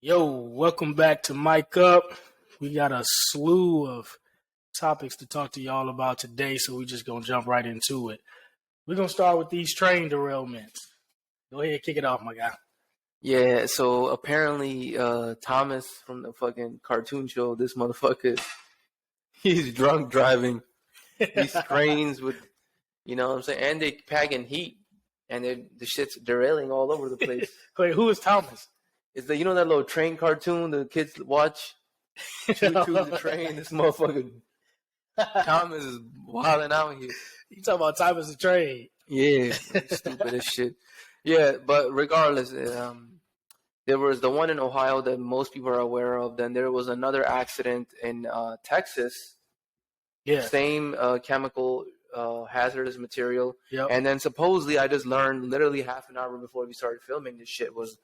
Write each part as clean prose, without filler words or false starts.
Yo, welcome back to Mic Up. We got a slew of topics to talk to y'all about today, so we're just going to jump right into it. We're going to start with these train derailments. Go ahead, kick it off, my guy. Yeah, so apparently Thomas from the fucking cartoon show, this motherfucker, he's drunk driving these trains with, you know what I'm saying, and they packing heat, and the shit's derailing all over the place. Wait, who is Thomas? It's that little train cartoon the kids watch? Choo-choo the train, this motherfucker Thomas is wilding out here. You talking about Thomas the Train? Yeah, stupid as shit. Yeah, but regardless, there was the one in Ohio that most people are aware of. Then there was another accident in Texas. Yeah. Same chemical hazardous material. Yep. And then supposedly, I just learned literally half an hour before we started filming this shit was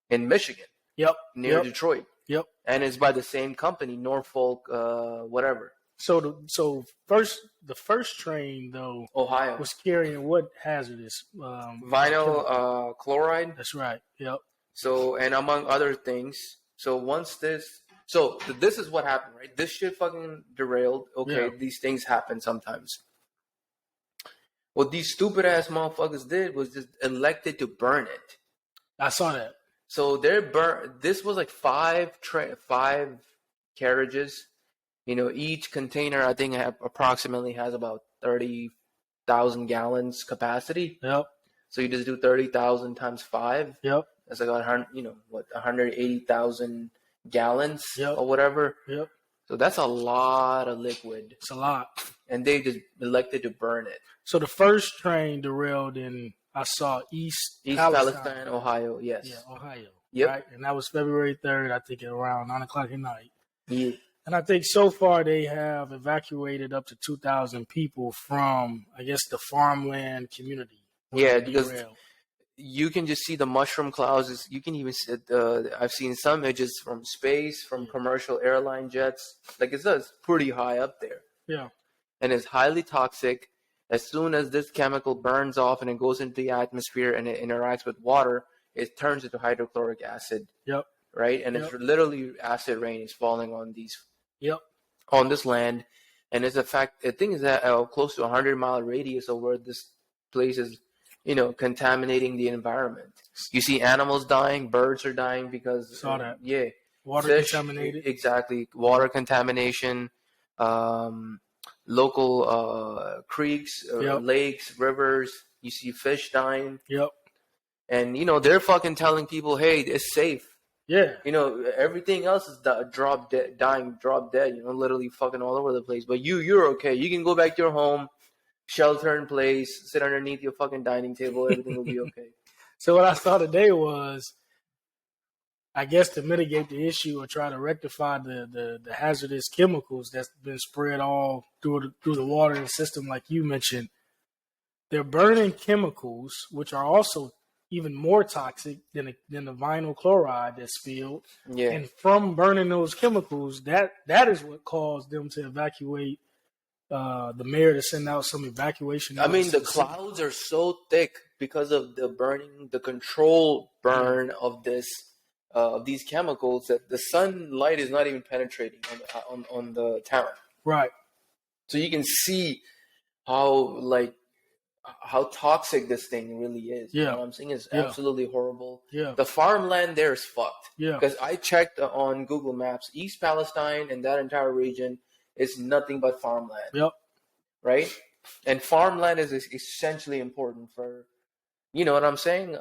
in Michigan. Yep. Near Detroit. Yep. And it's by the same company, Norfolk, whatever. So the first train though, Ohio, was carrying what hazardous? Vinyl chloride. That's right. Yep. So, and among other things. So this is what happened, right? This shit fucking derailed. Okay, Yeah. These things happen sometimes. What these stupid ass motherfuckers did was just elected to burn it. I saw that. So this was like five carriages. Each container I think approximately has about 30,000 gallons capacity. Yep. So you just do 30,000 times 5. Yep. That's like 180,000 gallons or whatever. Yep. So that's a lot of liquid. It's a lot. And they just elected to burn it. So the first train derailed in, I saw East Palestine, Ohio. Yes. Yeah, Ohio. Yep. Right? And that was February 3rd, I think, at around 9 o'clock at night. Yeah. And I think so far they have evacuated up to 2,000 people from, I guess, the farmland community. Yeah, because you can just see the mushroom clouds. You can even see, I've seen some images from space, from commercial airline jets. Like it's pretty high up there. Yeah. And it's highly toxic. As soon as this chemical burns off and it goes into the atmosphere and it interacts with water, it turns into hydrochloric acid. Yep. Right? And it's literally acid rain is falling on on this land. And it's a fact, the thing is that close to 100-mile radius of where this place is, contaminating the environment. You see animals dying, birds are dying because saw that. Yeah. Water Fish, contaminated. Exactly. Water contamination, local creeks, lakes, rivers. You see fish dying. Yep. And they're fucking telling people, hey, it's safe. Yeah. Everything else is dying, drop dead, literally fucking all over the place. But you're okay. You can go back to your home, shelter in place, sit underneath your fucking dining table. Everything will be okay. So what I saw today was, I guess, to mitigate the issue or try to rectify the hazardous chemicals that's been spread all through the water system, like you mentioned, they're burning chemicals which are also even more toxic than the vinyl chloride that's spilled. Yeah. And from burning those chemicals, that is what caused them to evacuate. The mayor to send out some evacuation. I mean, the clouds are so thick because of the burning, the controlled burn of these chemicals that the sunlight is not even penetrating on the town. Right. So you can see how toxic this thing really is. Yeah. You know what I'm saying? It's absolutely horrible. Yeah. The farmland there is fucked. Yeah. Because I checked on Google Maps, East Palestine and that entire region is nothing but farmland. Yep. Right? And farmland is essentially important for, you know what I'm saying?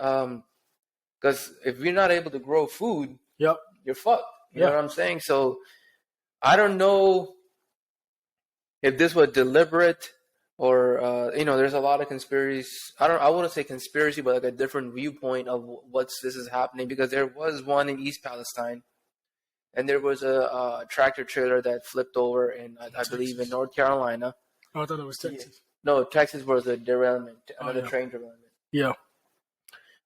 Because if you're not able to grow food, yep, you're fucked. You know what I'm saying? So I don't know if this was deliberate or, there's a lot of conspiracies. I wouldn't say conspiracy, but like a different viewpoint of this is happening, because there was one in East Palestine. And there was a tractor trailer that flipped over in, I believe, in North Carolina. Oh, I thought it was Texas. Yeah. No, Texas was a derailment, another train derailment. Yeah.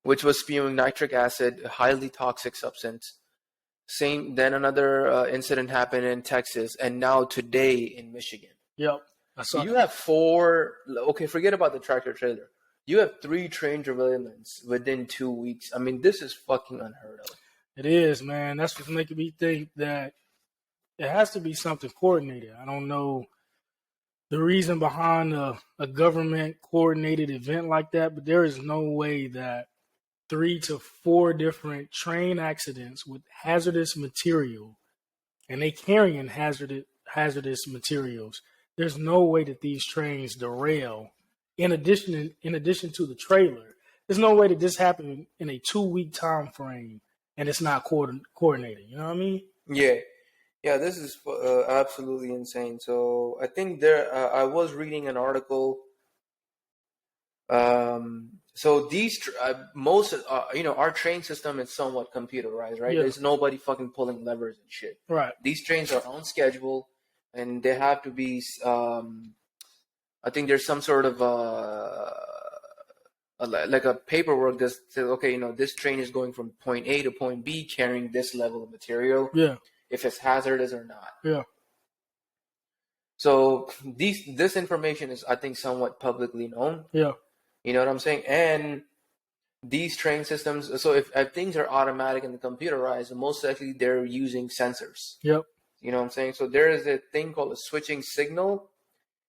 Which was spewing nitric acid, a highly toxic substance. Then another incident happened in Texas, and now today in Michigan. Yep. You have 4, okay, forget about the tractor trailer. You have 3 train derailments within 2 weeks. I mean, this is fucking unheard of. It is, man. That's what's making me think that it has to be something coordinated. I don't know the reason behind a government coordinated event like that, but there is no way that 3 to 4 different train accidents with hazardous material, and they carrying hazardous materials. There's no way that these trains derail. In addition to the trailer, there's no way that this happened in a 2 week time frame and it's not coordinated. You know what I mean? Yeah. Yeah, this is absolutely insane. So I think I was reading an article. So most, our train system is somewhat computerized, right? Yeah. There's nobody fucking pulling levers and shit. Right. These trains are on schedule, and they have to be. I think there's some sort of like a paperwork that says, okay, this train is going from point A to point B, carrying this level of material. Yeah. If it's hazardous or not. Yeah. So this information is, I think, somewhat publicly known. Yeah. You know what I'm saying? And these train systems, so if things are automatic and computerized, most likely they're using sensors. Yep. You know what I'm saying? So there is a thing called a switching signal.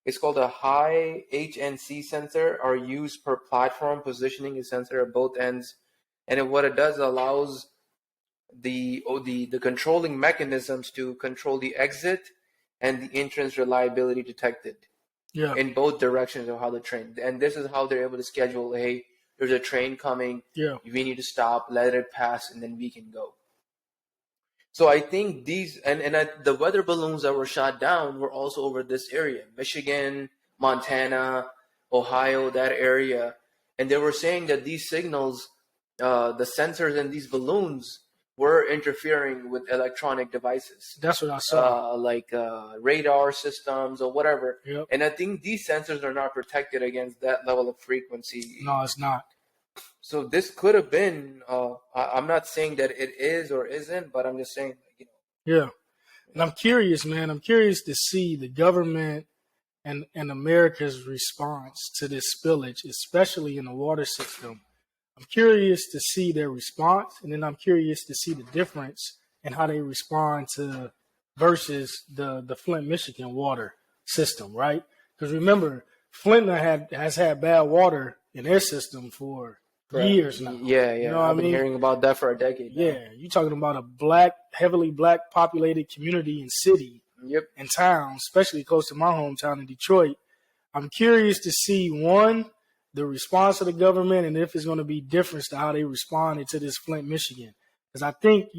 It's called a high HNC sensor, or used per platform positioning a sensor at both ends. And what it does, it allows the controlling mechanisms to control the exit and the entrance reliability detected in both directions of how the train. And this is how they're able to schedule, hey, there's a train coming. Yeah. We need to stop, let it pass, and then we can go. So I think these, the weather balloons that were shot down were also over this area, Michigan, Montana, Ohio, that area. And they were saying that these signals, the sensors in these balloons were interfering with electronic devices. That's what I saw. Like radar systems or whatever. Yep. And I think these sensors are not protected against that level of frequency. No, it's not. So this could have been, I'm not saying that it is or isn't, but I'm just saying, Yeah. And I'm curious, man. I'm curious to see the government and America's response to this spillage, especially in the water system. I'm curious to see their response, and then I'm curious to see the difference in how they respond to versus the Flint, Michigan water system, right? Because remember, Flint has had bad water in their system for years now. Yeah. You know what I've been hearing about that for a decade now. Yeah, you're talking about a heavily black populated community and city. Yep. And town, especially close to my hometown in Detroit. I'm curious to see, one, the response of the government, and if it's going to be different to how they responded to this Flint, Michigan. Because I think,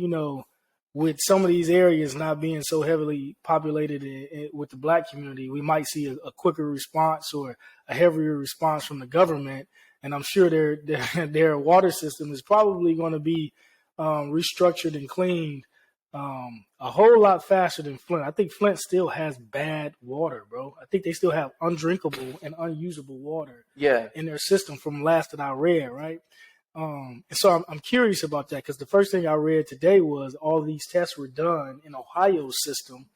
with some of these areas not being so heavily populated with the black community, we might see a quicker response or a heavier response from the government. And I'm sure their water system is probably going to be restructured and cleaned a whole lot faster than Flint. I think Flint still has bad water, bro. I think they still have undrinkable and unusable water in their system from last that I read, right? And so I'm curious about that, because the first thing I read today was all these tests were done in Ohio's system,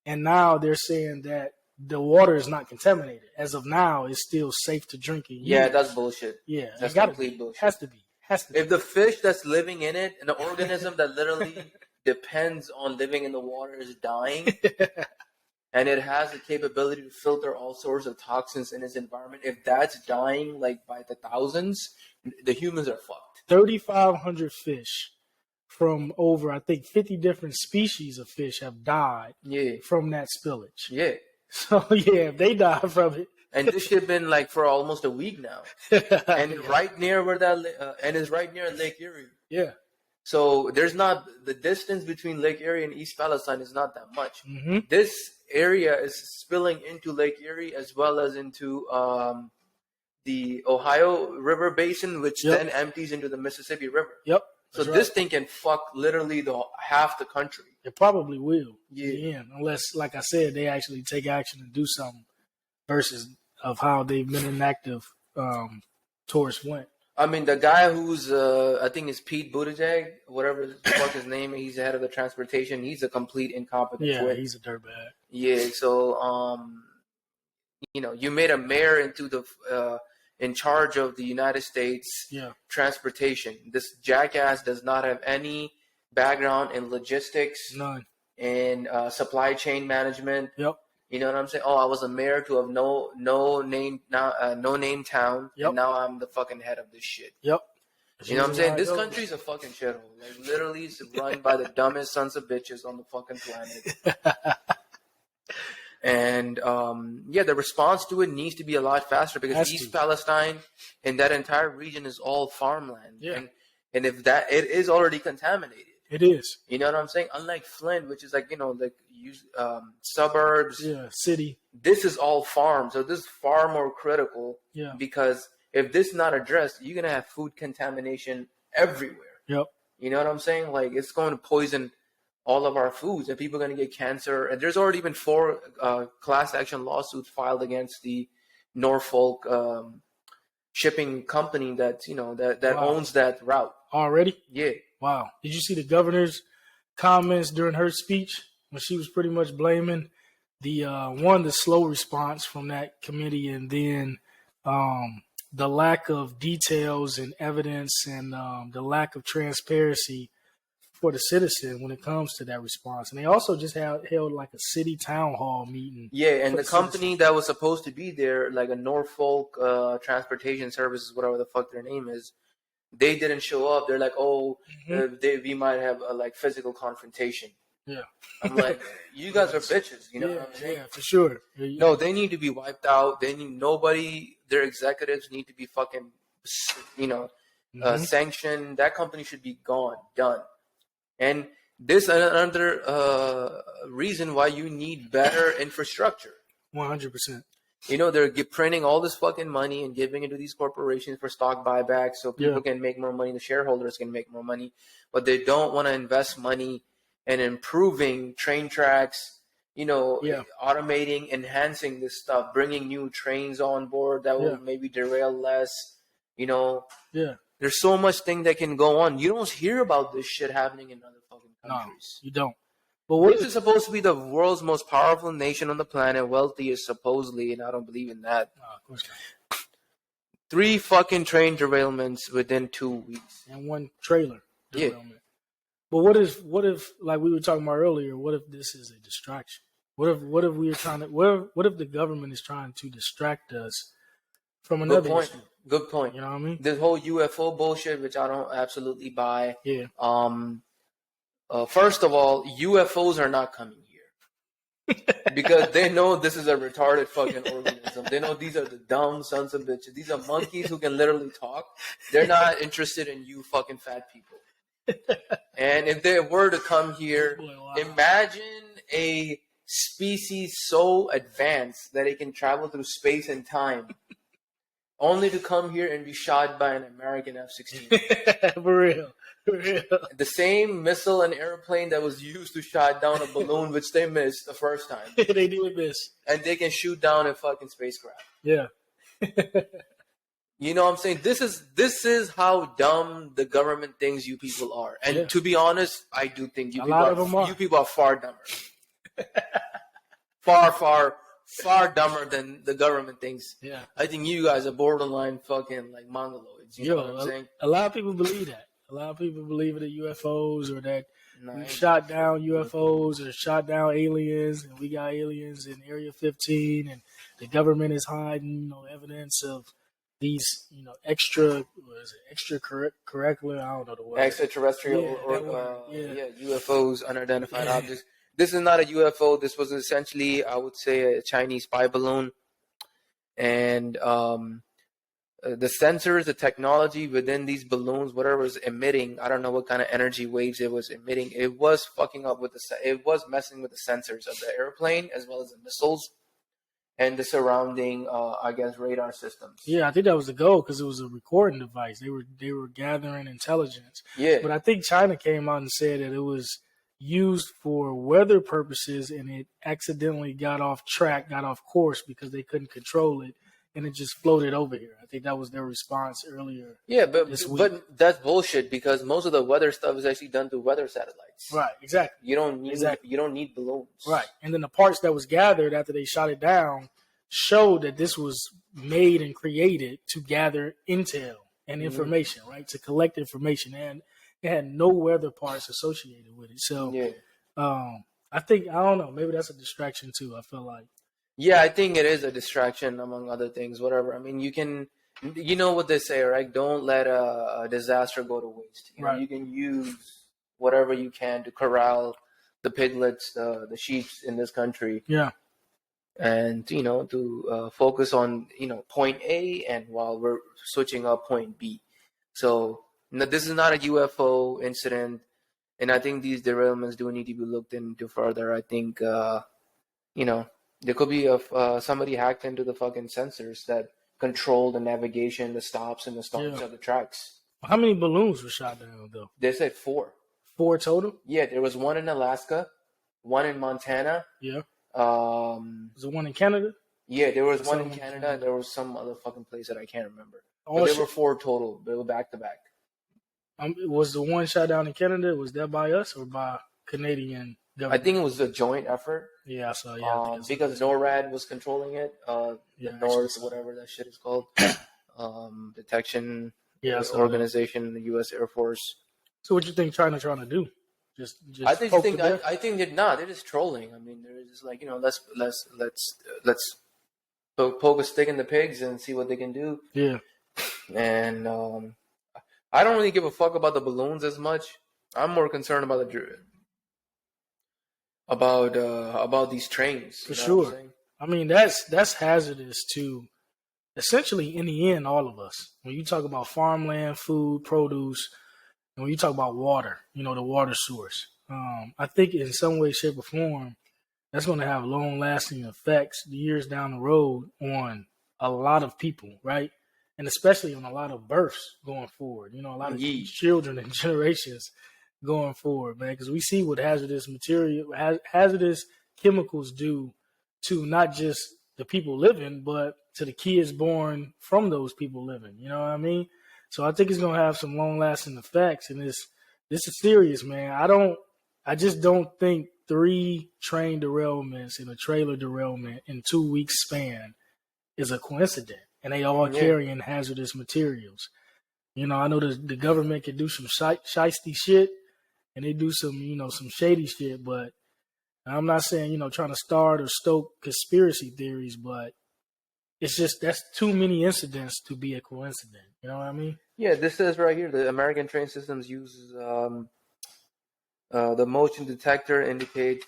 and now they're saying that the water is not contaminated. As of now, it's still safe to drink and use. Yeah, that's bullshit. Yeah, that's complete bullshit. Has to be. If the fish that's living in it, and the organism that literally depends on living in the water, is dying, and it has the capability to filter all sorts of toxins in its environment, if that's dying like by the thousands, the humans are fucked. 3,500 fish from over, I think, 50 different species of fish have died from that spillage. Yeah. So, if they die from it. And this shit been like for almost a week now. And right near where and it's right near Lake Erie. Yeah. So there's not, the distance between Lake Erie and East Palestine is not that much. Mm-hmm. This area is spilling into Lake Erie as well as into the Ohio River Basin, which then empties into the Mississippi River. Yep. So this thing can fuck literally half the country. It probably will. Yeah. Unless, like I said, they actually take action and do something versus of how they've been inactive towards Flint. I mean, the guy who's, I think it's Pete Buttigieg, whatever the fuck his name is, he's the head of the transportation. He's a complete incompetent. Yeah, he's a dirtbag. Yeah, so, you made a mayor into in charge of the United States transportation. This jackass does not have any background in logistics, None. in supply chain management. Yep. You know what I'm saying? Oh, I was a mayor to a no name town, Yep. and now I'm the fucking head of this shit. Yep. You know what I'm saying? This country's a fucking shithole. Like, literally, it's run by the dumbest sons of bitches on the fucking planet. And the response to it needs to be a lot faster, because East Palestine and that entire region is all farmland. Yeah. And if that, it is already contaminated. It is. You know what I'm saying? Unlike Flint, which is like, suburbs. Yeah, city. This is all farm. So this is far more critical. Yeah. Because if this is not addressed, you're going to have food contamination everywhere. Yep. You know what I'm saying? Like, it's going to poison all of our foods, and people are going to get cancer. And there's already been 4 class action lawsuits filed against the Norfolk shipping company that owns that route. Already? Yeah. Wow. Did you see the governor's comments during her speech when she was pretty much blaming the slow response from that committee, and then the lack of details and evidence, and the lack of transparency for the citizen when it comes to that response. And they also just held like a city town hall meeting. Yeah, and the company that was supposed to be there, like a Norfolk Transportation Services, whatever the fuck their name is, they didn't show up. They're like, we might have a physical confrontation. Yeah. I'm like, you guys are bitches, you know what I'm saying? Yeah, for sure. Yeah. No, they need to be wiped out. Their executives need to be fucking, sanctioned. That company should be gone, done. And this is another reason why you need better infrastructure. 100%. They're printing all this fucking money and giving it to these corporations for stock buybacks so people can make more money, the shareholders can make more money, but they don't want to invest money in improving train tracks, automating, enhancing this stuff, bringing new trains on board that will maybe derail less, Yeah. There's so much thing that can go on. You don't hear about this shit happening in other fucking countries. No, you don't. But this is supposed to be the world's most powerful nation on the planet, wealthiest supposedly, and I don't believe in that. No, of course not. 3 fucking train derailments within 2 weeks. And 1 trailer derailment. Yeah. But what if like we were talking about earlier, what if this is a distraction? What if we are trying to what if the government is trying to distract us from another issue? Good point. You know what I mean? This whole UFO bullshit, which I don't absolutely buy. Yeah. First of all, UFOs are not coming here because they know this is a retarded fucking organism. They know these are the dumb sons of bitches. These are monkeys who can literally talk. They're not interested in you fucking fat people. And if they were to come here, imagine a species so advanced that it can travel through space and time, only to come here and be shot by an American F-16. For real. The same missile and airplane that was used to shot down a balloon, which they missed the first time. They did miss. And they can shoot down a fucking spacecraft. Yeah. You know what I'm saying? This is how dumb the government thinks you people are. And to be honest, I do think you people are far dumber. far dumber than the government thinks. Yeah. I think you guys are borderline fucking like mongoloids. You know what I'm saying? A lot of people believe that. A lot of people believe in the UFOs, or that we shot down UFOs or shot down aliens, and we got aliens in Area 15, and the government is hiding evidence of these, extracurricular, I don't know the word. Extraterrestrial UFOs, unidentified objects. This is not a UFO. This was essentially, I would say, a Chinese spy balloon. And the sensors, the technology within these balloons, whatever was emitting, I don't know what kind of energy waves it was emitting. It was fucking up with it was messing with the sensors of the airplane as well as the missiles and the surrounding, radar systems. Yeah, I think that was the goal because it was a recording device. They were gathering intelligence. Yeah. But I think China came out and said that it was used for weather purposes, and it accidentally got off course because they couldn't control it, and it just floated over here. I think that was their response earlier. Yeah, but that's bullshit because most of the weather stuff is actually done through weather satellites. Right, exactly. You don't need balloons. Right. And then the parts that was gathered after they shot it down showed that this was made and created to gather intel and information, right? To collect information. And it had no weather parts associated with it. So I think, I don't know, maybe that's a distraction too. I feel like. Yeah, I think it is a distraction among other things. Whatever. I mean, you know what they say, right? Don't let a disaster go to waste. You know, you can use whatever you can to corral the piglets, the sheep in this country. Yeah. And to focus on point A, and while we're switching up point B. So this is not a UFO incident, and I think these derailments do need to be looked into further. I think there could be somebody hacked into the fucking sensors that control the navigation, the stops, and the starts of the tracks. How many balloons were shot down though? They said 4. 4 total? Yeah, there was one in Alaska, one in Montana. Yeah. Was it one in Canada? Yeah, there was one in Canada, and there was some other fucking place that I can't remember. But there were 4 total. They were back to back. Was the one shot down in Canada, was that by us or by Canadian government? I think it was a joint effort. Yeah, so yeah. Because NORAD was controlling it. The North, whatever that shit is called. Detection organization in the U.S. Air Force. So what you think China trying to do? Just I think they're not. They're just trolling. I mean, they're just like, let's poke a stick in the pigs and see what they can do. Yeah. And I don't really give a fuck about the balloons as much. I'm more concerned about about these trains. For sure. I mean, that's hazardous to essentially, in the end, all of us. When you talk about farmland, food, produce, and when you talk about water, the water source, I think in some way, shape, or form, that's going to have long-lasting effects years down the road on a lot of people, right? And especially on a lot of births going forward. A lot of children and generations going forward, man, because we see what hazardous chemicals do to not just the people living, but to the kids born from those people living. You know what I mean? So I think it's gonna have some long lasting effects, and this is serious, man. I just don't think 3 train derailments and a trailer derailment in 2 weeks span is a coincidence, and they all carrying hazardous materials. I know the government can do some shiesty shit, and they do some some shady shit, but I'm not saying trying to start or stoke conspiracy theories, but it's just that's too many incidents to be a coincidence. You know what I mean? Yeah, this says right here the American train systems uses the motion detector indicate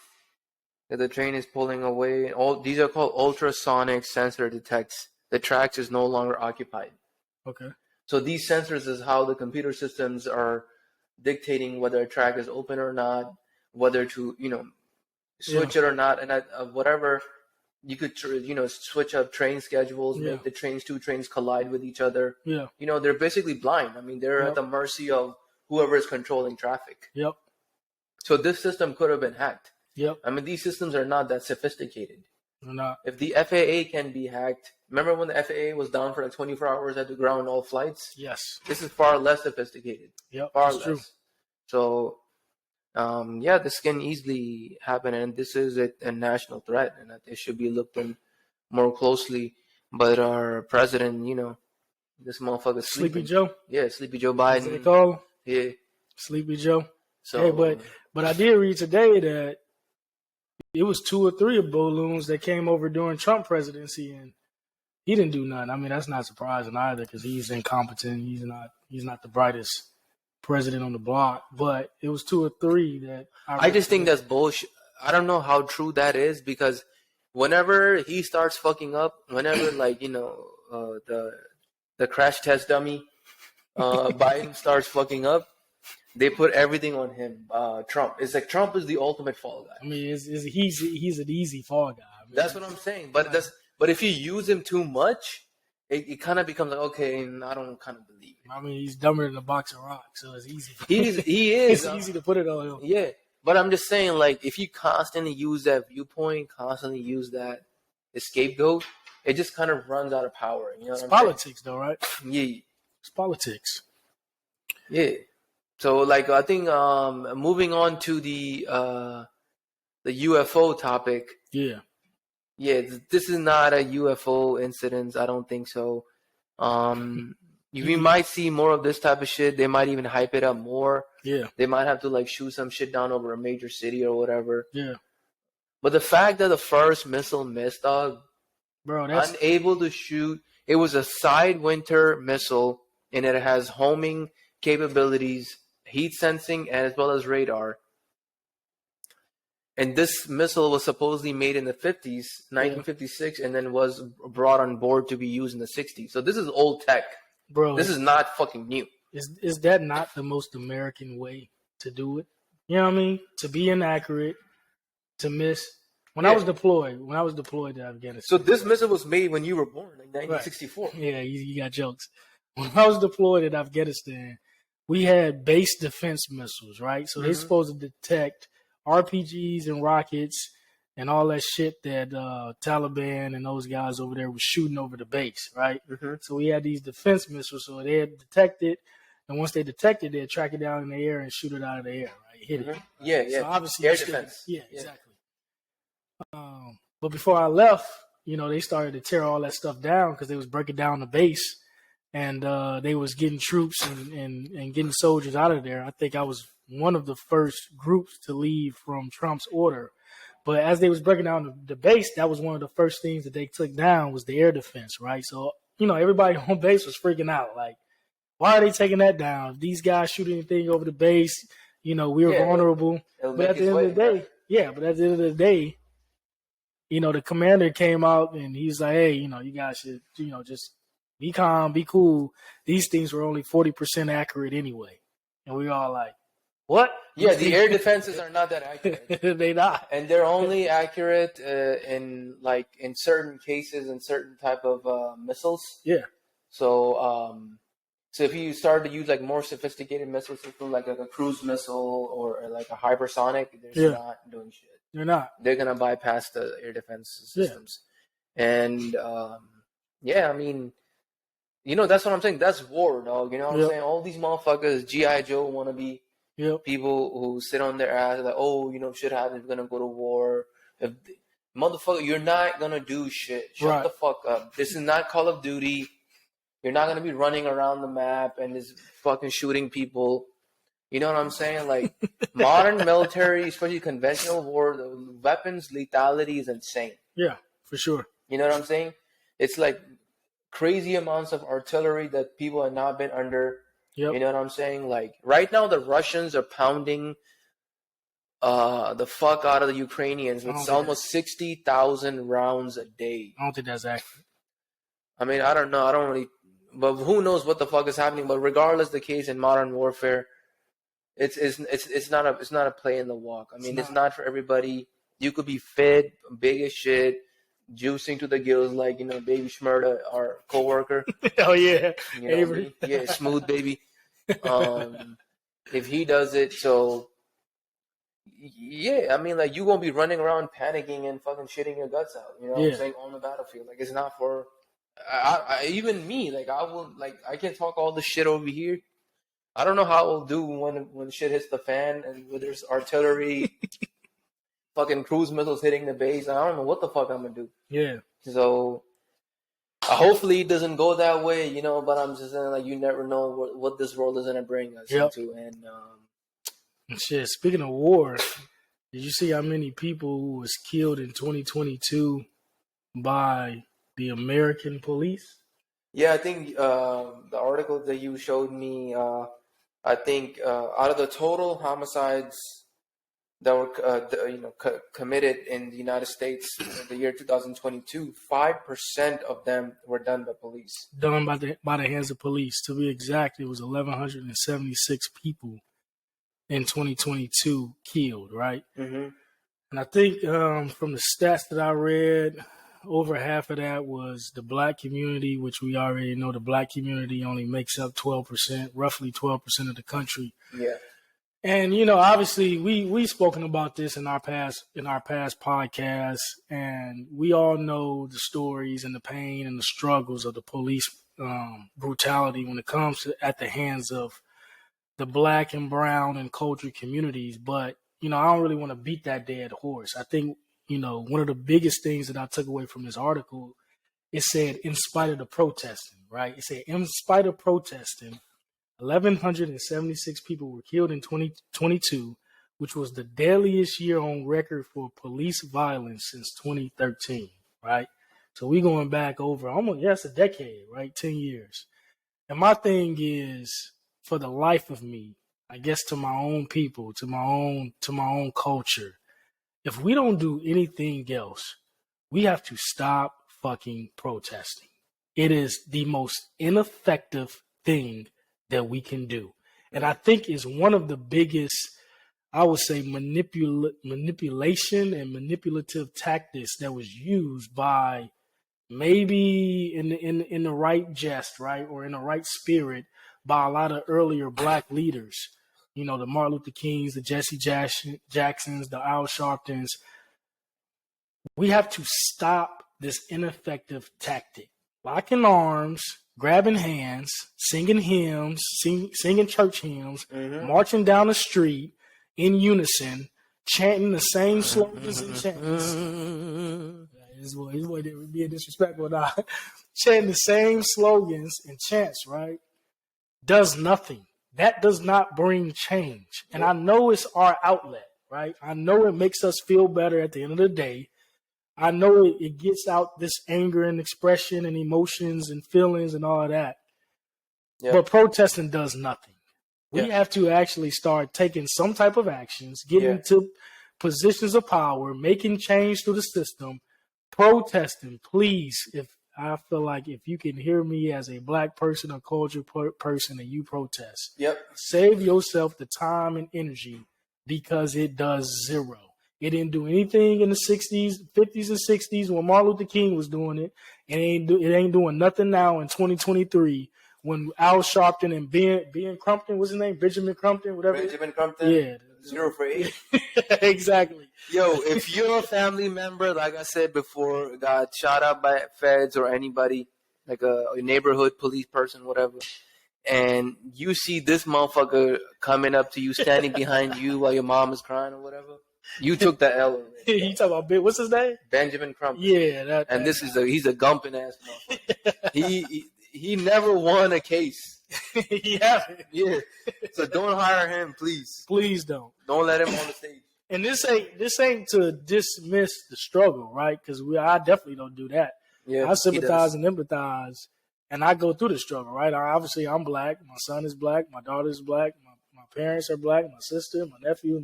that the train is pulling away. All these are called ultrasonic sensor detects the tracks is no longer occupied. Okay. So these sensors is how the computer systems are dictating whether a track is open or not, whether to switch it or not, and whatever. You could, switch up train schedules, make the 2 trains collide with each other. Yeah. They're basically blind. I mean, they're at the mercy of whoever is controlling traffic. Yep. So this system could have been hacked. Yep. I mean, these systems are not that sophisticated. They're not. If the FAA can be hacked, remember when the FAA was down for like 24 hours, had to ground all flights? Yes. This is far less sophisticated. Yep. Far that's less. True. So, this can easily happen, and this is a national threat, and it should be looked in more closely. But our president, this motherfucker Sleepy Joe. Yeah, Sleepy Joe Biden. That's what they call him? Yeah, Sleepy Joe. So, hey, but I did read today that it was 2 or 3 balloons that came over during Trump presidency, and he didn't do nothing. I mean, that's not surprising either because he's incompetent. He's not the brightest president on the block, but it was 2 or 3 that I just think that's bullshit. I don't know how true that is, because whenever he starts fucking up, whenever the crash test dummy Biden starts fucking up, they put everything on him. Trump. It's like Trump is the ultimate fall guy. I mean, he's an easy fall guy. I mean, that's what I'm saying. But if you use him too much, it kind of becomes like, okay, I don't kind of believe it. I mean, he's dumber than a box of rocks, so it's easy. He is. It's easy to put it on him. Yeah, but I'm just saying, like, if you constantly use that viewpoint, constantly use that scapegoat, it just kind of runs out of power. It's politics, though, right? Yeah, it's politics. Yeah. So, like, I think moving on to the UFO topic. Yeah. Yeah, this is not a UFO incident. I don't think so. We might see more of this type of shit. They might even hype it up more. Yeah. They might have to like shoot some shit down over a major city or whatever. Yeah. But the fact that the first missile missed, dog, bro, that's unable to shoot. It was a Sidewinder missile, and it has homing capabilities, heat sensing, as well as radar. And this missile was supposedly made in the 50s, 1956, and then was brought on board to be used in the 60s. So this is old tech. bro. This is not fucking new. Is that not the most American way to do it? You know what I mean? To be inaccurate, to miss. When I was deployed to Afghanistan. So this missile was made when you were born, like 1964. Right. Yeah, you got jokes. When I was deployed in Afghanistan, we had base defense missiles, right? So they're supposed to detect RPGs and rockets and all that shit that Taliban and those guys over there were shooting over the base, right? So we had these defense missiles, so they had detected, and once they detect it, they'd track it down in the air and shoot it out of the air, right? Hit it. Yeah, yeah. So obviously, air defense. Yeah, exactly. But before I left, they started to tear all that stuff down because they was breaking down the base, and they was getting troops and getting soldiers out of there. I think I was one of the first groups to leave from Trump's order. But as they was breaking down the base, that was one of the first things that they took down was the air defense, right? So, everybody on base was freaking out. Like, why are they taking that down? If these guys shoot anything over the base, we were vulnerable. But at the end of the day, the commander came out and he's like, hey, you guys should, just be calm, be cool. These things were only 40% accurate anyway. And we all like, what? Yeah, the air defenses are not that accurate. They not. And they're only accurate in certain cases and certain type of missiles. Yeah. So if you start to use like more sophisticated missile systems like a cruise missile or like a hypersonic, they're not doing shit. They're not. They're gonna bypass the air defense systems. And I mean, that's what I'm saying. That's war, dog. You know what I'm saying? All these motherfuckers, G.I. Joe wannabe people who sit on their ass like, oh, shit happens, we're gonna go to war. Motherfucker, you're not gonna do shit. Shut the fuck up. This is not Call of Duty. You're not gonna be running around the map and just fucking shooting people. You know what I'm saying? Like, modern military, especially conventional war, the weapons lethality is insane. Yeah, for sure. You know what I'm saying? It's like crazy amounts of artillery that people have not been under. Yep. You know what I'm saying? Like, right now, the Russians are pounding the fuck out of the Ukrainians with almost 60,000 rounds a day. I don't think that's accurate. I mean, I don't know. I don't really... But who knows what the fuck is happening? But regardless the case in modern warfare... It's not a play in the walk. I mean, it's not for everybody. You could be fit, big as shit, juicing to the gills like Baby Shmurda, our coworker. Oh yeah, Avery. Yeah, smooth baby. If he does it, so yeah, I mean, like you won't be running around panicking and fucking shitting your guts out. You know what I'm saying, on the battlefield. Like it's not for. Even me, like I will, like I can talk all this shit over here. I don't know how we'll do when shit hits the fan and when there's artillery, fucking cruise missiles hitting the base. I don't know what the fuck I'm gonna do. Yeah. So hopefully it doesn't go that way, But I'm just saying, like, you never know what this world is gonna bring us into. And shit. Speaking of war, did you see how many people was killed in 2022 by the American police? Yeah, I think the article that you showed me. I think out of the total homicides that were committed in the United States in the year 2022, 5% of them were done by police. Done by the hands of police. To be exact, it was 1,176 people in 2022 killed. Right, and I think from the stats that I read, over half of that was the black community, which we already know the black community only makes up 12%, roughly 12% of the country. Yeah. And, obviously we've spoken about this in our past podcasts, and we all know the stories and the pain and the struggles of the police brutality when it comes to at the hands of the black and brown and cultured communities. But, I don't really want to beat that dead horse. I think, one of the biggest things that I took away from this article it said, in spite of the protesting, right? It said, in spite of protesting, 1,176 people were killed in 2022, which was the deadliest year on record for police violence since 2013, right? So we going back over almost, a decade, right? 10 years. And my thing is, for the life of me, I guess to my own people, to my own culture, if we don't do anything else, we have to stop fucking protesting. It is the most ineffective thing that we can do. And I think is one of the biggest, I would say, manipulation and manipulative tactics that was used by maybe in the right jest, right, or in the right spirit by a lot of earlier black leaders. You know, the Martin Luther Kings, the Jesse Jacksons, the Al Sharptons. We have to stop this ineffective tactic. Locking arms, grabbing hands, singing hymns, singing church hymns, marching down the street in unison, chanting the same slogans and chants. This boy being disrespectful now. Chanting the same slogans and chants, right? Does nothing. That does not bring change. And I know it's our outlet, right? I know it makes us feel better at the end of the day. I know it gets out this anger and expression and emotions and feelings and all of that. Yeah. But protesting does nothing. We have to actually start taking some type of actions, getting into positions of power, making change through the system, protesting. Please, if I feel like if you can hear me as a black person or culture person and you protest, save yourself the time and energy because it does zero. It didn't do anything in the 60s, 50s, and 60s when Martin Luther King was doing it. It ain't doing nothing now in 2023 when Al Sharpton and Ben Crumpton, what's his name? Benjamin Crumpton, whatever. Benjamin Crumpton? Yeah. 0 for 8. Exactly. Yo, if you're a family member, like I said before, got shot up by feds or anybody, like a neighborhood police person, whatever, and you see this motherfucker coming up to you, standing behind you while your mom is crying or whatever, you took the L. You talking about what's his name? Benjamin Crumpton. Yeah, he's a gumping ass motherfucker. He never won a case. Yeah. So don't hire him, please. Please don't. Don't let him on the stage. And this ain't to dismiss the struggle, right? Because I definitely don't do that. Yeah, I sympathize and empathize, and I go through the struggle, right? Obviously, I'm black. My son is black. My daughter is black. My parents are black. My sister, my nephew,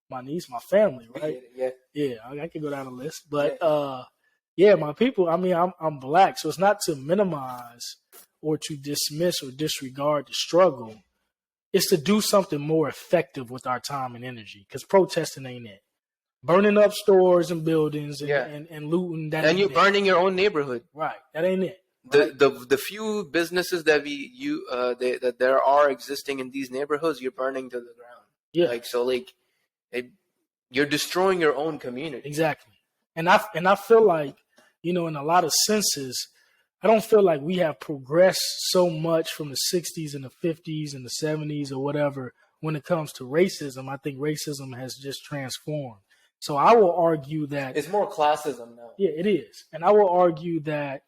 my niece, my family, right? Yeah. I can go down the list, but my people. I mean, I'm black, so it's not to minimize or to dismiss or disregard the struggle. It's to do something more effective with our time and energy, because protesting ain't it. Burning up stores and buildings and looting. And you're burning your own neighborhood. Right. That ain't it. Right? The few businesses that that there are existing in these neighborhoods, you're burning to the ground. Yeah. You're destroying your own community. Exactly. And I feel like, in a lot of senses, I don't feel like we have progressed so much from the 60s and the 50s and the 70s or whatever when it comes to racism. I think racism has just transformed. So I will argue that it's more classism now. Yeah, it is. And I will argue that,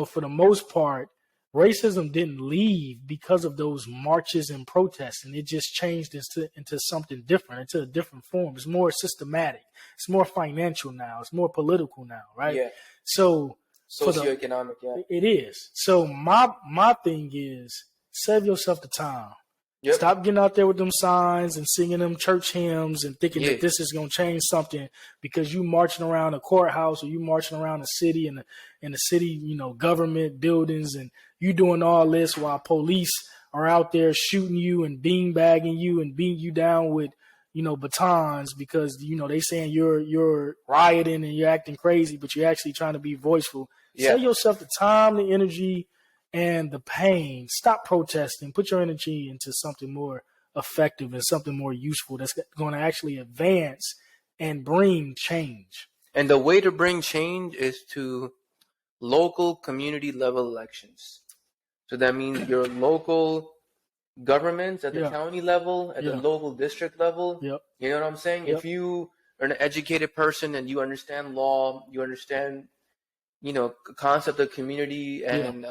for the most part, racism didn't leave because of those marches and protests, and it just changed into something different, into a different form. It's more systematic. It's more financial now. It's more political now, right? Yeah. So socioeconomic, it is. So my thing is, save yourself the time. Yep. Stop getting out there with them signs and singing them church hymns and thinking that this is going to change something because you marching around a courthouse or you marching around the city and the city, government buildings, and you doing all this while police are out there shooting you and beanbagging you and beating you down with, batons because, they saying you're rioting and you're acting crazy, but you're actually trying to be voiceful. Yeah. Save yourself the time, the energy, and the pain. Stop protesting. Put your energy into something more effective and something more useful that's going to actually advance and bring change. And the way to bring change is to local community level elections. So that means your local governments at the county level, at the local district level. Yep. You know what I'm saying? Yep. If you are an educated person and you understand law, you understand concept of community and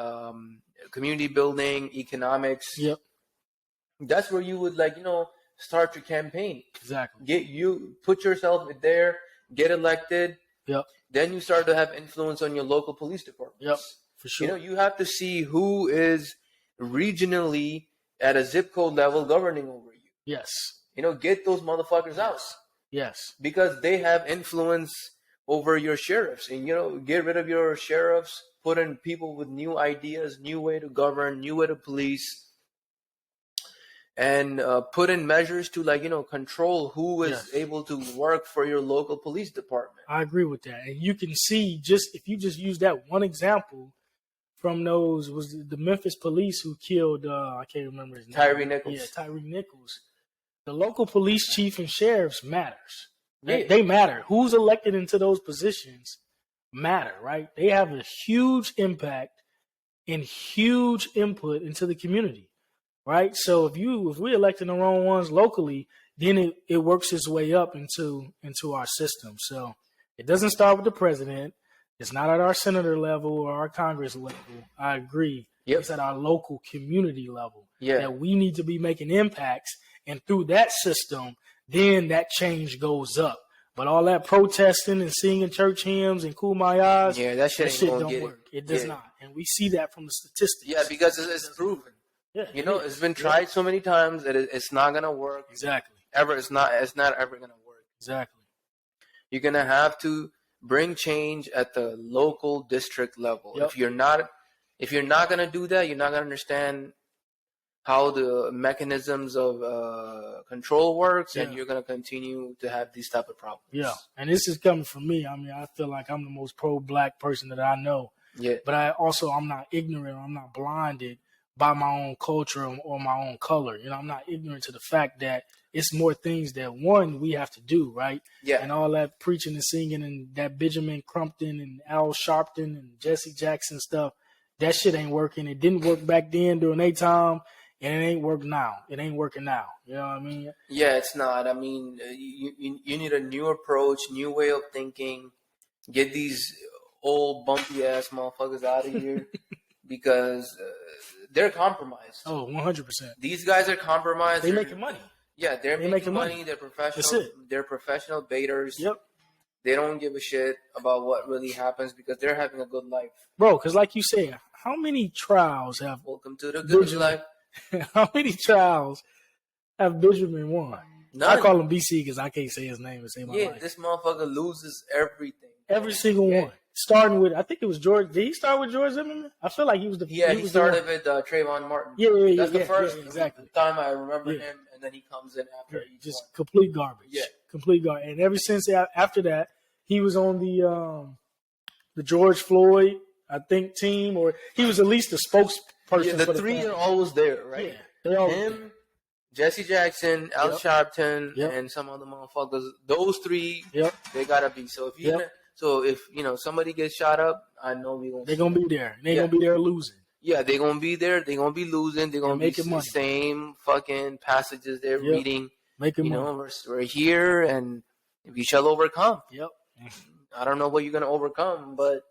community building, economics. Yep. That's where you would start your campaign. Exactly. Put yourself there, get elected. Yep. Then you start to have influence on your local police departments. Yep. For sure. You have to see who is regionally at a zip code level governing over you. Yes. Get those motherfuckers out. Yes. Because they have influence over your sheriffs. And, get rid of your sheriffs, put in people with new ideas, new way to govern, new way to police, and put in measures to, control who is able to work for your local police department. I agree with that. And you can see, if you just use that one example from those, was the Memphis police who killed, I can't remember his name. Tyree Nichols. Yeah, Tyree Nichols. The local police chief and sheriffs matters. Yeah. They matter. Who's elected into those positions matter, right? They have a huge impact and huge input into the community, right? So if we electing the wrong ones locally, then it works its way up into our system. So it doesn't start with the president. It's not at our senator level or our Congress level. I agree. Yep. It's at our local community level that we need to be making impacts. And through that system, then that change goes up. But all that protesting and singing church hymns and kumayas, that shit don't work. It does not. And we see that from the statistics. Yeah, because it's proven. Yeah, it's been tried so many times that it's not going to work. Exactly. It's not ever going to work. Exactly. You're going to have to bring change at the local district level. Yep. If you're not going to do that, you're not going to understand how the mechanisms of control works, and you're going to continue to have these type of problems. Yeah, and this is coming from me. I mean, I feel like I'm the most pro-black person that I know. Yeah. But I'm not ignorant. I'm not blinded by my own culture or my own color. I'm not ignorant to the fact that it's more things that, one, we have to do, right? Yeah. And all that preaching and singing and that Benjamin Crumpton and Al Sharpton and Jesse Jackson stuff, that shit ain't working. It didn't work back then during their time. And it ain't working now. It ain't working now. You know what I mean? Yeah, it's not. I mean, you need a new approach, new way of thinking. Get these old bumpy ass motherfuckers out of here because they're compromised. Oh, 100%. These guys are compromised. They're making money. Yeah, they're making money. They're professional. That's it. They're professional baiters. Yep. They don't give a shit about what really happens because they're having a good life. Bro, because like you said, how many trials have... Welcome to the good life. How many trials have Benjamin won? None. I call him BC because I can't say his name and say my life. This motherfucker loses everything. Every single one. Starting with, I think it was George. Did he start with George Zimmerman? I feel like he was the... Yeah, he started with Trayvon Martin. Yeah. That's the first exactly. time I remember him, and then he comes in after each just one. Complete garbage. Yeah. Complete garbage. And ever since after that, he was on the George Floyd, I think, team, or he was at least a spokesperson. The three are always there, right? Yeah, they all him, Jesse Jackson, Al Sharpton, and some other motherfuckers. Those three, they gotta be. So if somebody gets shot up, I know they're gonna be there. They're gonna be there losing. Yeah, they're gonna be there. They're gonna be losing. They're gonna be the same fucking passages they're reading. Making money. We're here, and we shall overcome. Yep. I don't know what you're gonna overcome, but.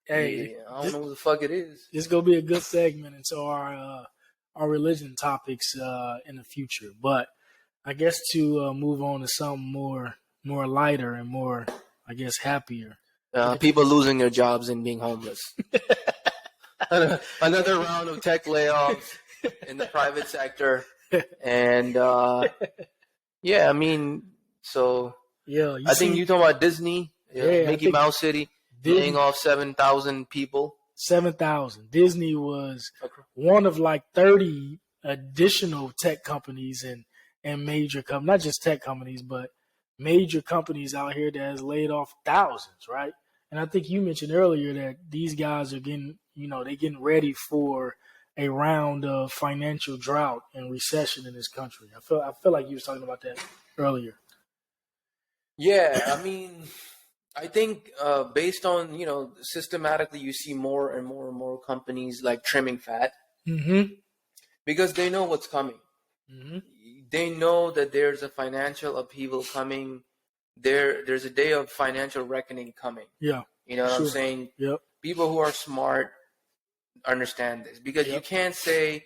Hey, I don't know who the fuck it is. It's gonna be a good segment into our religion topics in the future. But I guess to move on to something more lighter and more, I guess, happier. People losing their jobs and being homeless. Another round of tech layoffs in the private sector, and I mean, so I think you talking about Disney, Mickey Mouse City. Laying off 7,000 people. 7,000. Disney was one of like 30 additional tech companies and major companies, not just tech companies, but major companies out here that has laid off thousands, right? And I think you mentioned earlier that these guys are getting ready for a round of financial drought and recession in this country. I feel like you was talking about that earlier. Yeah, I mean, I think based on, systematically you see more and more and more companies like trimming fat because they know what's coming. Mm-hmm. They know that there's a financial upheaval coming. There's a day of financial reckoning coming. Yeah. You know what I'm saying? Yep. people who are smart understand this, because you can't say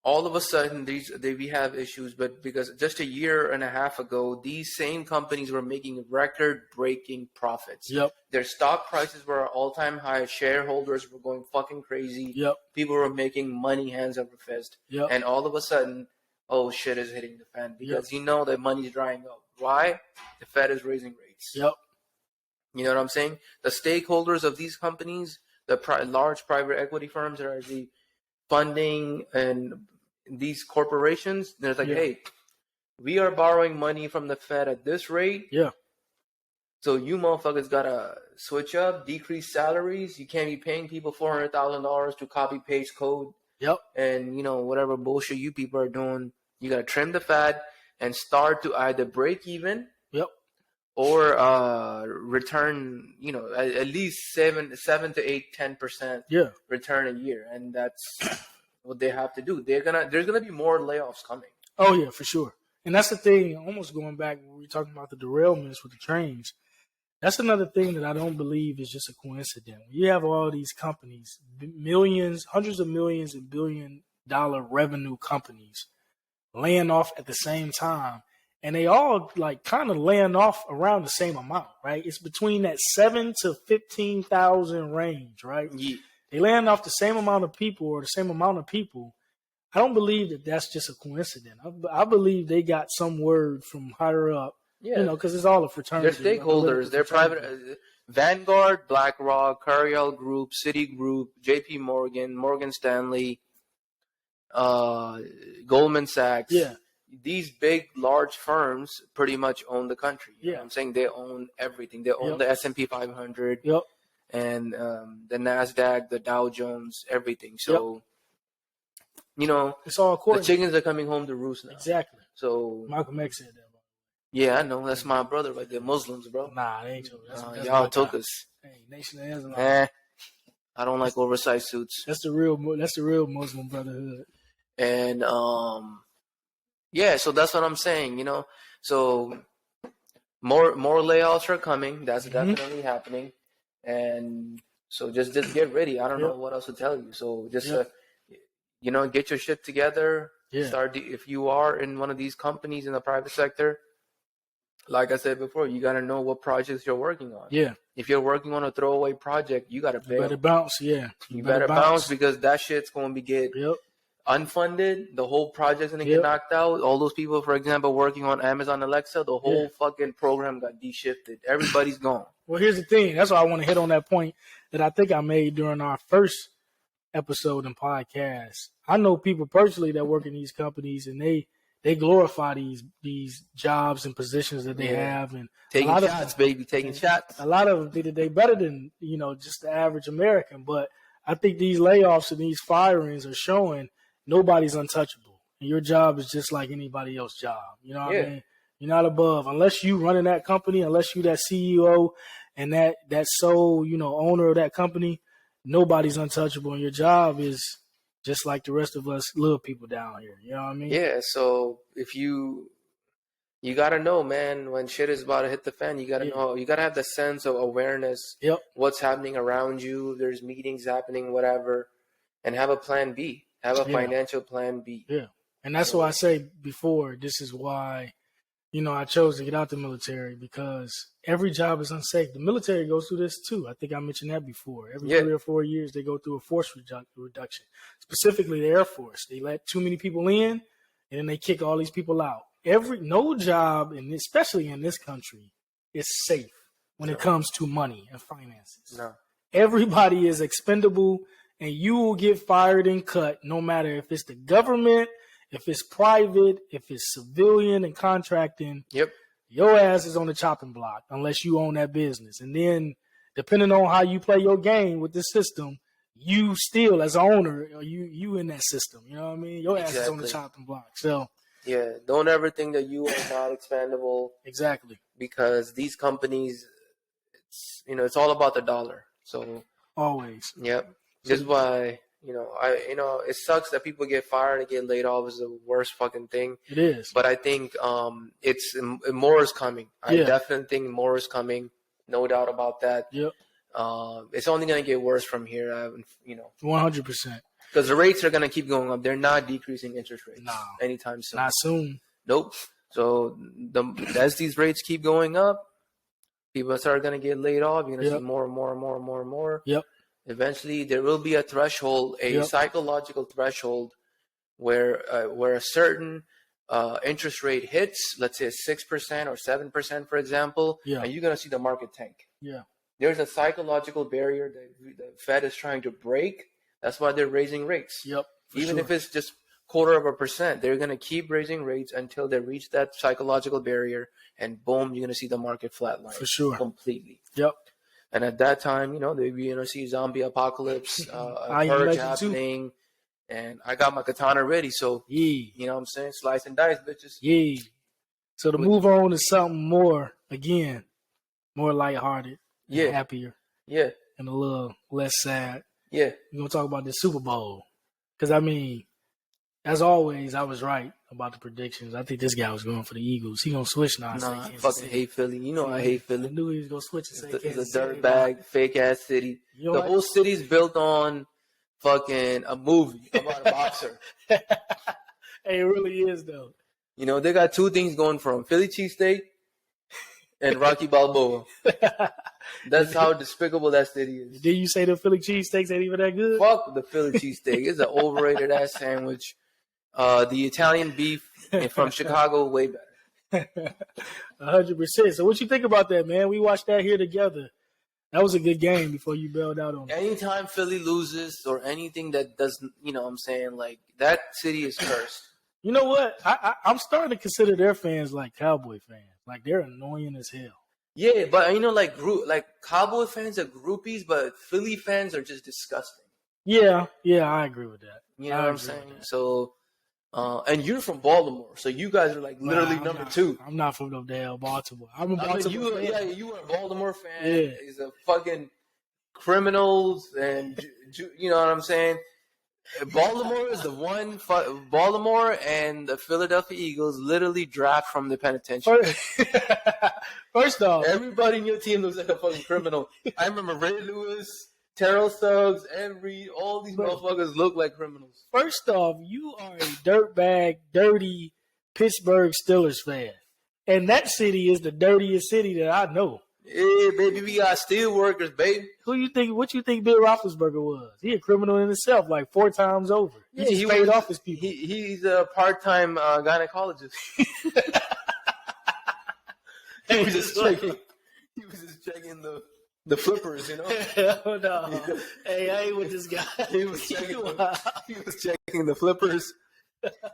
all of a sudden we have issues, but because just a year and a half ago, these same companies were making record-breaking profits. Yep. Their stock prices were all-time high. Shareholders were going fucking crazy. Yep. People were making money hands over fist. Yep. And all of a sudden, oh, shit is hitting the fan, because you know that money's drying up. Why? The Fed is raising rates. Yep. You know what I'm saying? The stakeholders of these companies, the large private equity firms that are actually funding and these corporations, they're like, hey, we are borrowing money from the Fed at this rate. Yeah. So you motherfuckers gotta switch up, decrease salaries. You can't be paying people $400,000 to copy paste code. Yep. And whatever bullshit you people are doing, you gotta trim the fat and start to either break even. Yep. Or return, at least 7 to 8, 10% return a year, and that's what they have to do. There's gonna be more layoffs coming. Oh yeah, for sure. And that's the thing. Almost going back when we were talking about the derailments with the trains. That's another thing that I don't believe is just a coincidence. You have all these companies, millions, hundreds of millions, and $billion revenue companies laying off at the same time. And they all like kind of laying off around the same amount, right? It's between that 7 to 15,000 range, right? Yeah. They laying off the same amount of people or the same amount of people. I don't believe that that's just a coincidence. I believe they got some word from higher up, because it's all a fraternity. They're stakeholders. They're private. Vanguard, BlackRock, Carlyle Group, Citigroup, JP Morgan, Morgan Stanley, Goldman Sachs. Yeah. These big, large firms pretty much own the country. You know what I'm saying? They own everything. They own the S&P 500 and the NASDAQ, the Dow Jones, everything. So, it's all the chickens are coming home to roost now. Exactly. So Malcolm X said that. Yeah, I know. That's my brother right there. Muslims, bro. Nah, they ain't true. That's y'all took us. Hey, Nation of Islam. I don't like oversized suits. That's the real Muslim brotherhood. And so that's what I'm saying, So more layoffs are coming. That's definitely happening. And so just get ready. I don't know what else to tell you. So just get your shit together. Start if you are in one of these companies in the private sector. Like I said before, you got to know what projects you're working on. Yeah. If you're working on a throwaway project, you got to bail. You better bounce, You better bounce because that shit's going to get unfunded. The whole project's going to get knocked out. All those people, for example, working on Amazon Alexa, the whole fucking program got de-shifted. Everybody's gone. Well, here's the thing. That's why I want to hit on that point that I think I made during our first episode and podcast. I know people personally that work in these companies, and they glorify these jobs and positions that they have, and taking shots, baby, taking shots. A lot of them think that they better than just the average American. But I think these layoffs and these firings are showing nobody's untouchable, and your job is just like anybody else's job. You know what I mean? You're not above unless you running that company, unless you that CEO and that sole owner of that company. Nobody's untouchable, and your job is just like the rest of us little people down here. You know what I mean? Yeah, so if you got to know, man, when shit is about to hit the fan, you got to know. You got to have the sense of awareness, what's happening around you. There's meetings happening, whatever, and have a plan B. Have a financial plan B. Yeah, and that's why I say before, this is why, I chose to get out the military, because every job is unsafe. The military goes through this too. I think I mentioned that before. Every 3 or 4 years, they go through a force reduction. Specifically, the Air Force. They let too many people in, and then they kick all these people out. No job, and especially in this country, is safe when it comes to money and finances. No. Everybody is expendable, and you will get fired and cut no matter if it's the government, if it's private, if it's civilian and contracting. Yep. Your ass is on the chopping block unless you own that business. And then depending on how you play your game with the system, you still, as an owner, you in that system. You know what I mean? Your ass is on the chopping block. So don't ever think that you are not expandable. Exactly. Because these companies, it's all about the dollar. So always. Yep. Just why it sucks that people get fired and get laid off is the worst fucking thing. It is. But I think more is coming. I definitely think more is coming. No doubt about that. Yep. It's only going to get worse from here. 100%. Because the rates are going to keep going up. They're not decreasing interest rates anytime soon. Not soon. Nope. So as these rates keep going up, people are going to get laid off. You're going to see more and more and more and more and more. Yep. Eventually, there will be a threshold, psychological threshold, where a certain interest rate hits, let's say 6% or 7%, for example, and you're going to see the market tank. Yeah. There's a psychological barrier that the Fed is trying to break. That's why they're raising rates. Yep. Even if it's just 0.25%, they're going to keep raising rates until they reach that psychological barrier, and boom, you're going to see the market flatline. For sure. Completely. Yep. And at that time, they're going to see zombie apocalypse, a purge happening. And I got my katana ready, so, you know what I'm saying? Slice and dice, bitches. Yeah. So to move on to something more, again, more lighthearted, happier. Yeah. And a little less sad. Yeah. We're going to talk about the Super Bowl. Because, as always, I was right about the predictions. I think this guy was going for the Eagles. He going to switch now. I fucking hate Philly. You know I hate Philly. I knew he was going to switch and say Kansas City. It's a dirtbag, fake-ass city. The whole city's built on fucking a movie about a boxer. Hey, it really is, though. They got two things going for them. Philly cheesesteak and Rocky Balboa. That's how despicable that city is. Did you say the Philly cheesesteaks ain't even that good? Fuck the Philly cheesesteak. It's an overrated ass sandwich. The Italian beef from Chicago, way better. 100%. So what you think about that, man? We watched that here together. That was a good game before you bailed out on it. Anytime Philly loses or anything that doesn't, I'm saying, like, that city is cursed. You know what? I'm starting to consider their fans like Cowboy fans. Like, they're annoying as hell. Yeah, but, like Cowboy fans are groupies, but Philly fans are just disgusting. Yeah, I agree with that. You know what I'm saying? So, and you're from Baltimore, so you guys are, like, literally number two. I'm not from no damn Baltimore. I'm a Baltimore fan. Yeah, you were a Baltimore fan. Yeah. He's a fucking criminals and, you know what I'm saying? Baltimore is the one. Baltimore and the Philadelphia Eagles literally draft from the penitentiary. First off, everybody in your team looks like a fucking criminal. I remember Ray Lewis, Terrell Suggs, all these motherfuckers look like criminals. First off, you are a dirtbag, dirty Pittsburgh Steelers fan, and that city is the dirtiest city that I know. Yeah, baby, we got steel workers, baby. What you think Bill Roethlisberger was? He a criminal in himself, like 4 times over. He paid off his people. He's a part-time gynecologist. He was just checking the flippers, Hell no. Hey, I ain't with this guy. He was checking the flippers.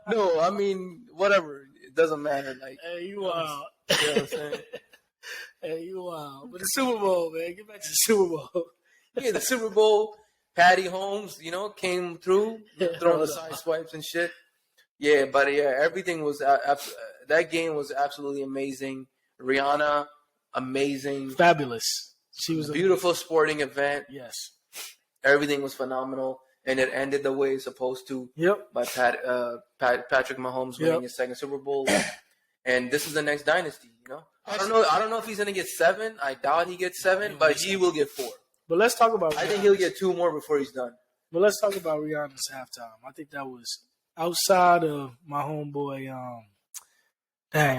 No, whatever. It doesn't matter. Like, hey, you wild. You know what I'm saying? Hey, you wild. But the Super Bowl, man. Get back to the Super Bowl. Yeah, the Super Bowl. Patty Holmes, came through, throwing the side swipes and shit. Yeah, but everything was that game was absolutely amazing. Rihanna, amazing, fabulous. She was a beautiful sporting event. Yes, everything was phenomenal, and it ended the way it's supposed to. Yep. By Patrick Mahomes winning his second Super Bowl, and this is the next dynasty. I don't know if he's gonna get 7. I doubt he gets 7, but he will get 4. But let's talk about. I think he'll get 2 more before he's done. But let's talk about Rihanna's halftime. I think that was outside of my homeboy.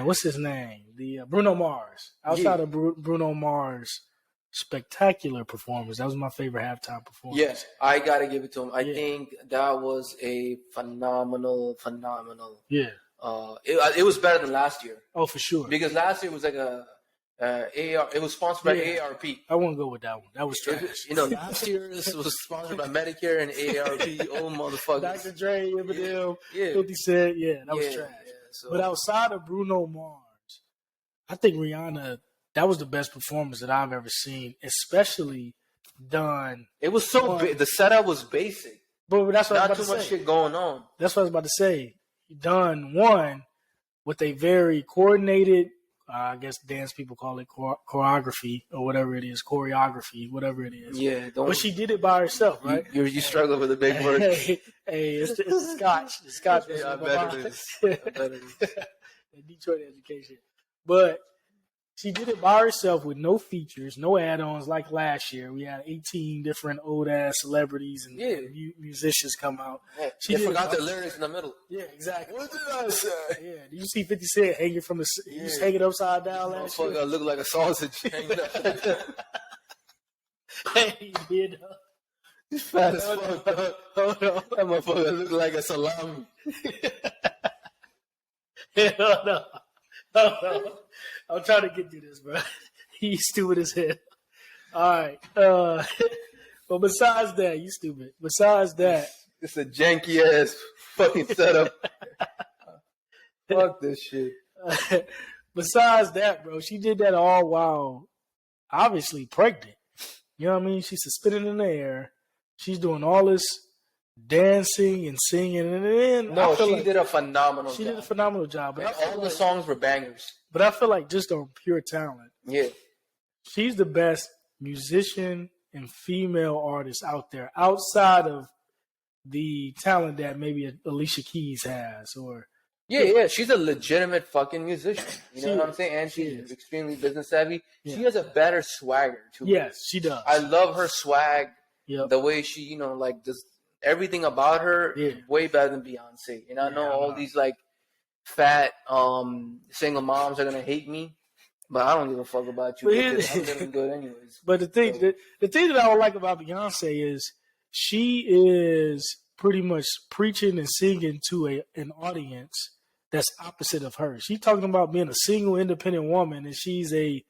What's his name? The Bruno Mars. Outside of Bruno Mars' spectacular performance, that was my favorite halftime performance. Yes, I gotta give it to him. I think that was a phenomenal. Yeah. It was better than last year. Oh, for sure. Because last year was like a AR. It was sponsored by ARP. I won't go with that one. That was trash. Last year this was sponsored by Medicare and ARP. Oh, motherfuckers. Dr. Dre, Eminem, 50 Cent. Yeah, that was trash. Yeah, so. But outside of Bruno Mars, I think Rihanna, that was the best performance that I've ever seen, especially done. It was so big. The setup was basic. But that's what not too much shit going on. That's what I was about to say. Done one with a very coordinated, I guess dance people call it choreography or whatever it is, whatever it is. Yeah, but she did it by herself, right? You struggle with the big word. Hey, it's the Scotch. The Scotch. Yeah, I bet it is. Detroit education. But She did it by herself with no features, no add-ons like last year. We had 18 different old-ass celebrities and musicians come out. Yeah. She forgot the lyrics in the middle. Yeah, exactly. What did I say? Yeah. Did you see 50 Cent hanging from the hanging upside down last year? Motherfucker look like a sausage hanging up. Hey, you know. He's fat as fuck. Hold on. That motherfucker look like a salami. Hell no. I'm trying to get through this, bro. He's stupid as hell. All right. But besides that, you stupid. Besides that. It's a janky ass fucking setup. Fuck this shit. Besides that, bro, she did that all while obviously pregnant. You know what I mean? She's suspended in the air. She's doing all this dancing and singing. And then no, she did a phenomenal job. She did a phenomenal job. But all the songs were bangers. But I feel like just on pure talent. Yeah. She's the best musician and female artist out there outside of the talent that maybe Alicia Keys has or... Yeah, she's a legitimate fucking musician. You know what I'm saying? And she's extremely business savvy. Yeah. She has a better swagger, too. Yes, she does. I love her swag. Yep. The way she, you know, like, just everything about her way better than Beyonce. And I know all these, like, fat single moms are going to hate me. But I don't give a fuck about you. I'm living good anyways. But the thing that I would like about Beyonce is she is pretty much preaching and singing to an audience that's opposite of her. She's talking about being a single, independent woman, and she's a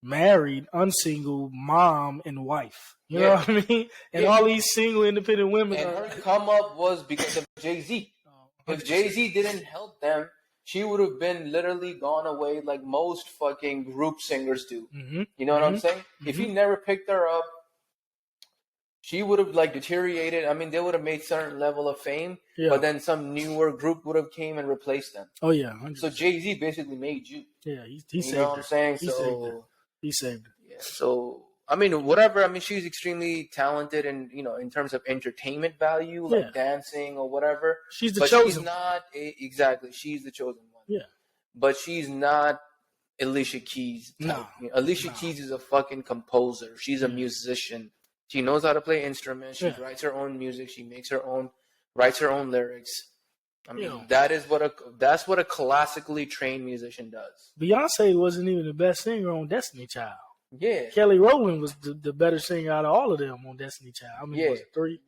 married, unsingle mom and wife. You know what I mean? And all these single, independent women. And her come up was because of Jay-Z. If Jay-Z didn't help them, she would have been literally gone away like most fucking group singers do. Mm-hmm. You know what I'm saying? Mm-hmm. If he never picked her up, she would have like deteriorated. I mean, they would have made certain level of fame, but then some newer group would have came and replaced them. Oh yeah. 100%. So Jay-Z basically made you. Yeah, he saved her. You know what I'm saying? He saved her. Yeah. So I mean, whatever. I mean, she's extremely talented, and you know, in terms of entertainment value, like dancing or whatever. She's the chosen. She's not exactly. She's the chosen one. Yeah. But she's not Alicia Keys. No. Alicia Keys is a fucking composer. She's a musician. She knows how to play instruments. She writes her own music. She writes her own lyrics. I mean, that's what a classically trained musician does. Beyonce wasn't even the best singer on Destiny Child. Yeah. Kelly Rowland was the better singer out of all of them on Destiny Child. I mean, was it three?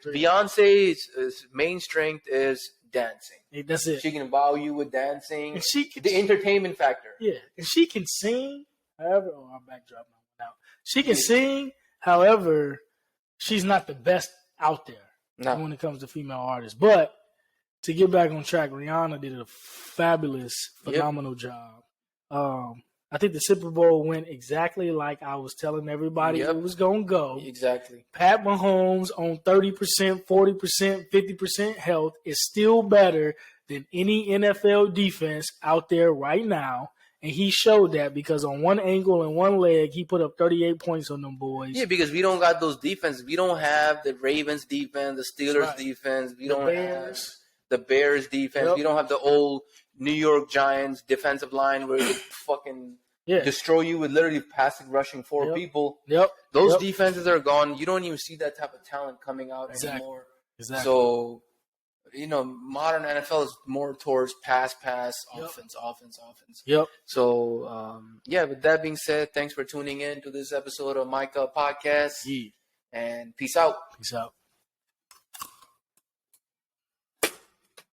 Beyonce's main strength is dancing. That's it. She can wow you with dancing. And the entertainment factor. Yeah. And she can sing. However, I'm backdropping now. She can sing. However, she's not the best out there when it comes to female artists. But to get back on track, Rihanna did a fabulous, phenomenal job. I think the Super Bowl went exactly like I was telling everybody it was going to go. Exactly. Pat Mahomes on 30%, 40%, 50% health is still better than any NFL defense out there right now. And he showed that because on one ankle and one leg, he put up 38 points on them boys. Yeah, because we don't got those defenses. We don't have the Ravens defense, the Steelers defense. We don't have the Bears defense. We don't have the old New York Giants defensive line where they fucking destroy you with literally passing, rushing four people. Those defenses are gone. You don't even see that type of talent coming out anymore. Exactly. So, you know, modern NFL is more towards pass, offense. Yep. So, with that being said, thanks for tuning in to this episode of Micah Podcast. Yeah. And peace out. Peace out.